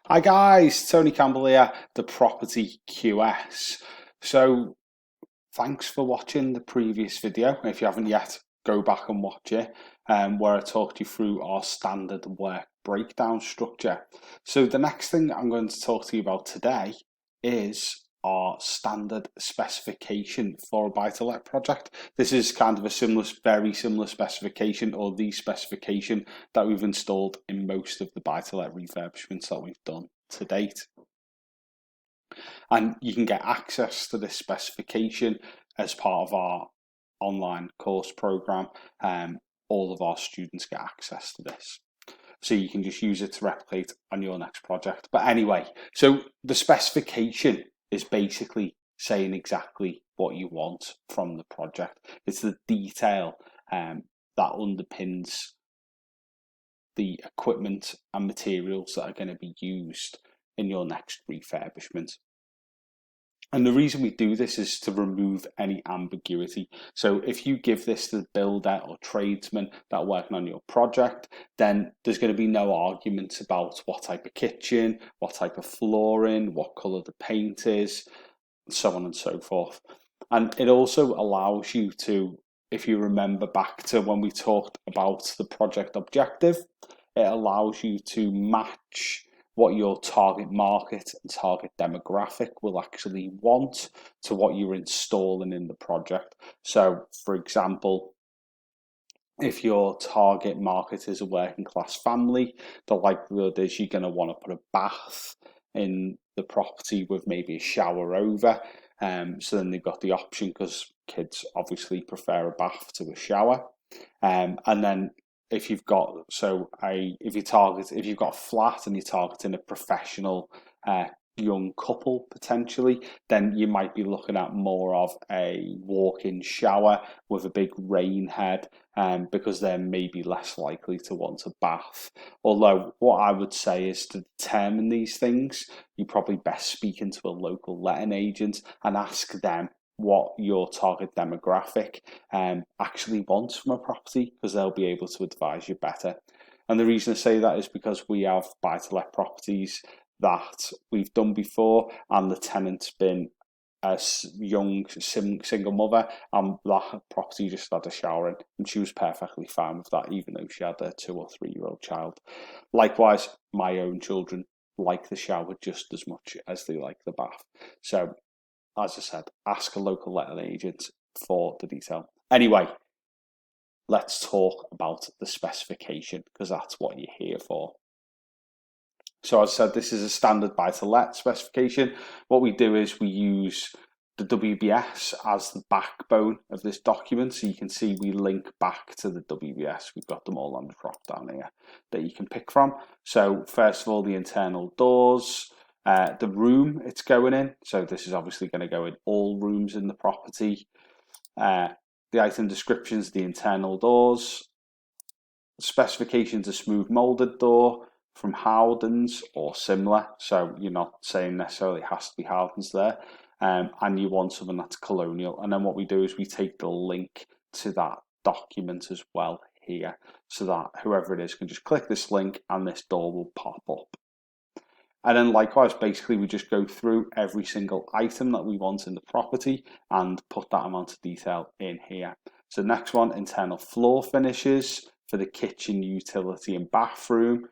Hi guys, Tony Campbell here, the Property QS. So thanks for watching the previous video. If you haven't yet, go back and watch it, where I talked you through our standard work breakdown structure. So the next thing I'm going to talk to you about today is our standard specification for a buy-to-let project. This is kind of a very similar specification, or the specification that we've installed in most of the buy-to-let refurbishments that we've done to date. And you can get access to this specification as part of our online course program. All of our students get access to this. So you can just use it to replicate on your next project. But anyway, so the specification is basically saying exactly what you want from the project. It's the detail that underpins the equipment and materials that are going to be used in your next refurbishment. And the reason we do this is to remove any ambiguity. So if you give this to the builder or tradesman that are working on your project, then there's going to be no arguments about what type of kitchen, what type of flooring, what colour the paint is, so on and so forth. And it also allows you to, if you remember back to when we talked about the project objective, it allows you to match what your target market and target demographic will actually want to what you're installing in the project. So, for example, if your target market is a working class family, the likelihood is you're going to want to put a bath in the property with maybe a shower over. So then they've got the option, because kids obviously prefer a bath to a shower. And then if you've got if you've got a flat and you're targeting a professional young couple potentially, then you might be looking at more of a walk-in shower with a big rain head, because they're maybe less likely to want a bath. Although what I would say is, to determine these things, you're probably best speaking to a local letting agent and ask them what your target demographic actually wants from a property, because they'll be able to advise you better. And the reason I say that is because we have buy-to-let properties that we've done before, and the tenant's been a young single mother, and that property just had a shower in, and she was perfectly fine with that, even though she had a 2 or 3 year old child. Likewise, my own children like the shower just as much as they like the bath. So, as I said, ask a local letting agent for the detail. Anyway, let's talk about the specification, because that's what you're here for. So as I said, this is a standard buy-to-let specification. What we do is we use the WBS as the backbone of this document. So you can see we link back to the WBS. We've got them all on the drop down here that you can pick from. So first of all, the internal doors, the room it's going in. So this is obviously going to go in all rooms in the property. The item descriptions, the internal doors. Specifications, a smooth molded door from Howdens or similar. So you're not saying necessarily it has to be Howdens there. And you want something that's colonial. And then what we do is we take the link to that document as well here, so that whoever it is can just click this link and this door will pop up. And then likewise, basically, we just go through every single item that we want in the property and put that amount of detail in here. So next one, internal floor finishes for the kitchen, utility and bathroom.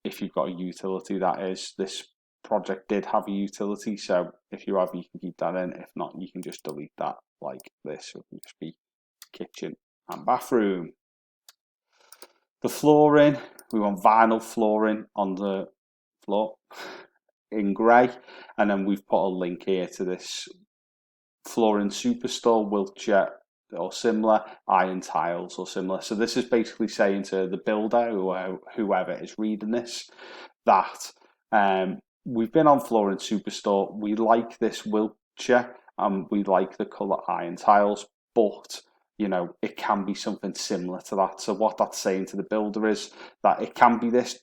If you've got a utility, that is. This project did have a utility, so if you have, you can keep that in. If not, you can just delete that like this. It can just be kitchen and bathroom. The flooring, we want vinyl flooring on the floor in grey, and then we've put a link here to this flooring superstore, Wiltshire or similar, iron tiles or similar. So this is basically saying to the builder or whoever is reading this that we've been on Flooring Superstore, we like this Wiltshire and we like the colour iron tiles, but you know, it can be something similar to that. So what that's saying to the builder is that it can be this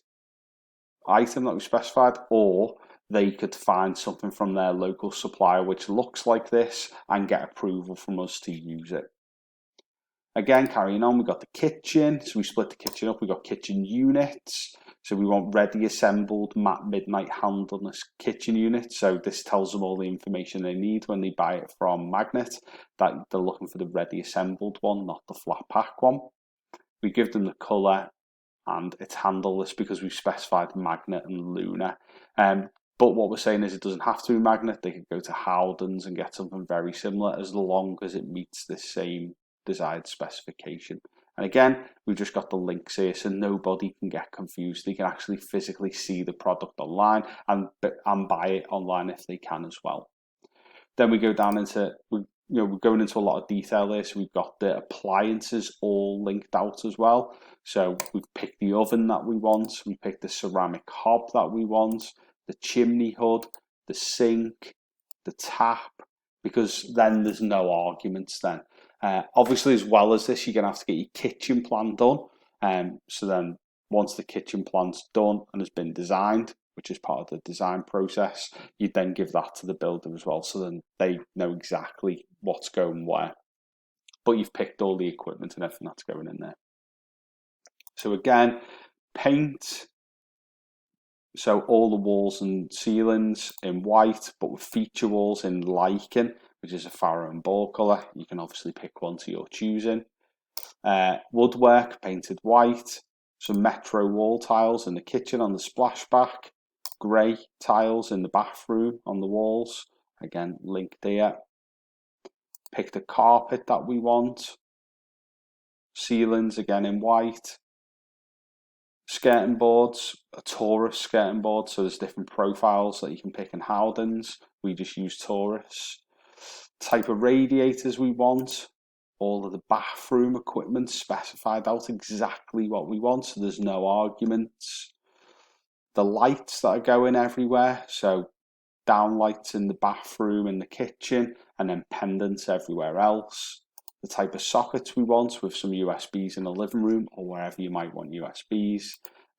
item that we specified, or they could find something from their local supplier which looks like this and get approval from us to use it. Again, carrying on, we've got the kitchen. So we split the kitchen up. We've got kitchen units. So we want ready assembled matte midnight handleless kitchen unit. So this tells them all the information they need when they buy it from Magnet, that they're looking for the ready assembled one, not the flat pack one. We give them the colour, and it's handleless because we've specified Magnet and Lunar. But what we're saying is it doesn't have to be Magnet. They could go to Howden's and get something very similar as long as it meets the same desired specification. And again, we've just got the links here so nobody can get confused. They can actually physically see the product online and buy it online if they can as well. Then we go down into, we're going into a lot of detail here. So we've got the appliances all linked out as well. So we've picked the oven that we want. We picked the ceramic hob that we want, the chimney hood, the sink, the tap, because then there's no arguments then. Obviously, as well as this, you're going to have to get your kitchen plan done. So then once the kitchen plan's done and has been designed, which is part of the design process, you then give that to the builder as well. So then they know exactly what's going where. But you've picked all the equipment and everything that's going in there. So again, paint. So all the walls and ceilings in white, but with feature walls in lichen, which is a Farrow and Ball colour. You can obviously pick one to your choosing. Woodwork painted white. Some Metro wall tiles in the kitchen on the splashback. Grey tiles in the bathroom on the walls. Again, linked here. Pick the carpet that we want. Ceilings again in white. Skirting boards, a Taurus skirting board, so there's different profiles that you can pick in Howden's. We just use Taurus. Type of radiators we want. All of the bathroom equipment specified out exactly what we want, so there's no arguments. The lights that are going everywhere, so down lights in the bathroom and the kitchen, and then pendants everywhere else. The type of sockets we want with some USBs in the living room or wherever you might want USBs,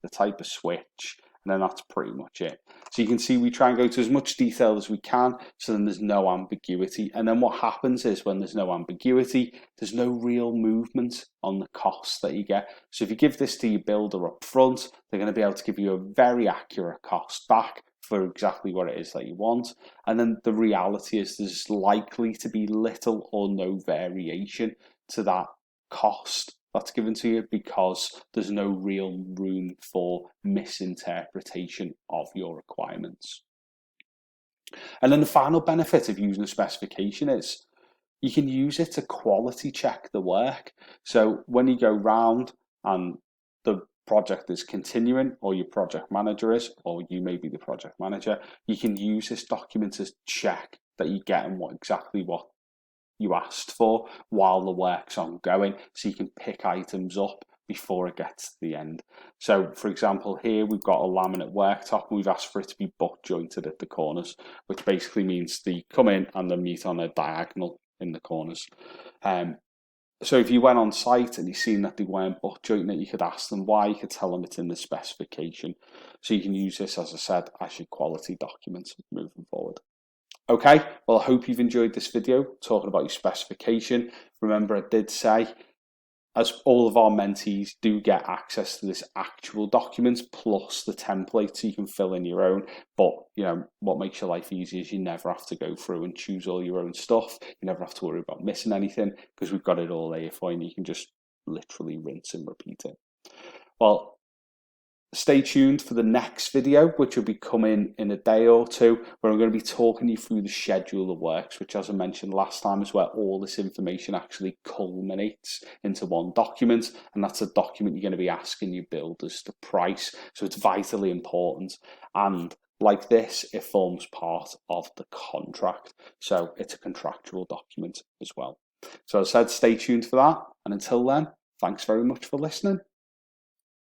the type of switch, and then that's pretty much it. So you can see we try and go to as much detail as we can so then there's no ambiguity. And then what happens is when there's no ambiguity, there's no real movement on the costs that you get. So if you give this to your builder up front, they're going to be able to give you a very accurate cost back for exactly what it is that you want. And then the reality is there's likely to be little or no variation to that cost that's given to you because there's no real room for misinterpretation of your requirements. And then the final benefit of using a specification is you can use it to quality check the work. So when you go round and the project is continuing, or your project manager is, or you may be the project manager, you can use this document to check that you're getting exactly what you asked for while the work's ongoing, so you can pick items up before it gets to the end. So for example, here we've got a laminate worktop and we've asked for it to be butt jointed at the corners, which basically means they come in and they meet on a diagonal in the corners. So if you went on site and you've seen that they weren't butt jointing it, you could ask them why. You could tell them it's in the specification. So you can use this, as I said, as your quality document moving forward. Okay, well, I hope you've enjoyed this video talking about your specification. Remember, I did say, as all of our mentees do get access to this actual document plus the template so you can fill in your own. But you know what makes your life easy is you never have to go through and choose all your own stuff. You never have to worry about missing anything because we've got it all there for you and you can just literally rinse and repeat it. Well, stay tuned for the next video, which will be coming in a day or two, where I'm going to be talking you through the schedule of works, which, as I mentioned last time, is where all this information actually culminates into one document, and that's a document you're going to be asking your builders to price. So it's vitally important, and like this, it forms part of the contract. So it's a contractual document as well. So as I said, stay tuned for that, and until then, thanks very much for listening.